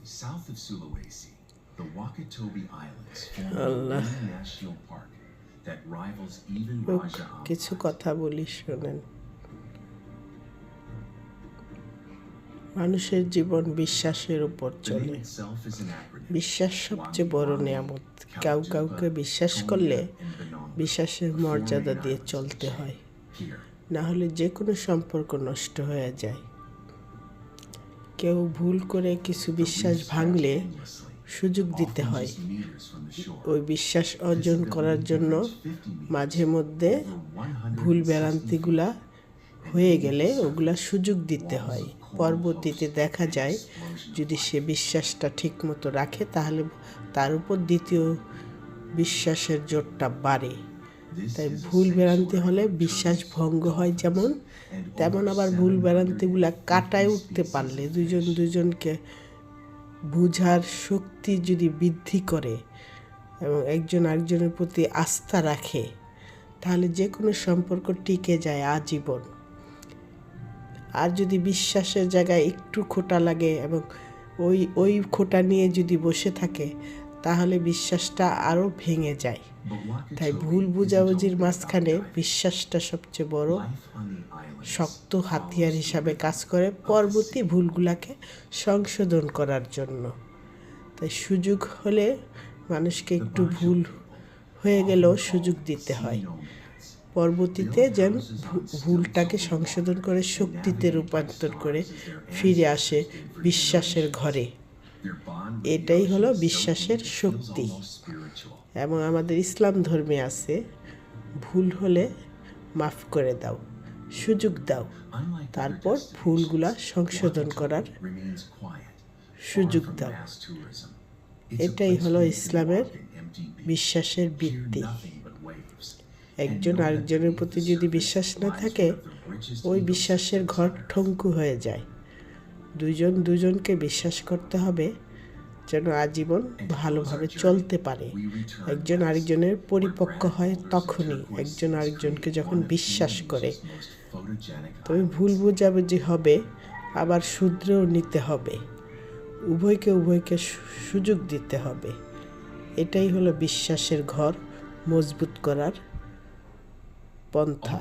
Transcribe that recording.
South of Sulawesi, the Wakatobi Islands form a Allah marine national park that rivals even লোক Raja কিছু Ampat. কথা বলি শোনেন। মানুষের জীবন বিশ্বাসের উপর The চলে। name itself is an acronym. বিশ্বাস সবচেয়ে বড় নিয়ামত। কাউকে বিশ্বাস করলে বিশ্বাসের মর্যাদা দিয়ে চলতে হয়, Here, না হলে যে কোনো সম্পর্ক নষ্ট হয়ে যায়। কেউ ভুল করে কিছু বিশ্বাস ভাঙলে সুযোগ দিতে হয়। ওই বিশ্বাস অর্জন করার জন্য মাঝে মধ্যে ভুল ভ্রান্তিগুলা হয়ে গেলে ওগুলা সুযোগ দিতে হয়। পরবর্তীতে দেখা যায় যদি সে বিশ্বাসটা ঠিকমতো রাখে তাহলে তার উপর দ্বিতীয় বিশ্বাসের জোরটা বাড়ে। তাই ভুল ভ্রান্তি হলে বিশ্বাস ভঙ্গ হয় যেমন, তেমন আবার ভুল ভ্রান্তিগুলা কাটায় উঠতে পারলে দুজনকে বুঝার শক্তি যদি বৃদ্ধি করে এবং একজন আরেকজনের প্রতি আস্থা রাখে তাহলে যে কোনো সম্পর্ক টিকে যায় আজীবন। আর যদি বিশ্বাসের জায়গায় একটু খোঁটা লাগে এবং ওই খোঁটা নিয়ে যদি বসে থাকে তাহলে বিশ্বাসটা আরও ভেঙে যায়। তাই ভুল বুঝাবুঝির মাঝখানে বিশ্বাসটা সবচেয়ে বড় শক্ত হাতিয়ার হিসাবে কাজ করে পরবর্তী ভুলগুলাকে সংশোধন করার জন্য। তাই সুযোগ হলে মানুষকে একটু ভুল হয়ে গেলেও সুযোগ দিতে হয়, পরবর্তীতে যেন ভুলটাকে সংশোধন করে শক্তিতে রূপান্তর করে ফিরে আসে বিশ্বাসের ঘরে। এটাই হলো বিশ্বাসের শক্তি। এবং আমাদের ইসলাম ধর্মে আছে ভুল হলে মাফ করে দাও, সুযোগ দাও, তারপর ভুলগুলা সংশোধন করার সুযোগ দাও। এটাই হলো ইসলামের বিশ্বাসের ভিত্তি। একজন আরেকজনের প্রতি যদি বিশ্বাস না থাকে ওই বিশ্বাসের ঘর ঠঙ্কু হয়ে যায়। দুজনকে বিশ্বাস করতে হবে যেন আজীবন ভালোভাবে চলতে পারে। একজন আরেকজনের পরিপক্ক হয় তখনই, একজন আরেকজনকে যখন বিশ্বাস করে। তবে ভুল বোঝাবুঝি হবে, আবার শুধরেও নিতে হবে, উভয়কে সুযোগ দিতে হবে। এটাই হলো বিশ্বাসের ঘর মজবুত করার পন্থা।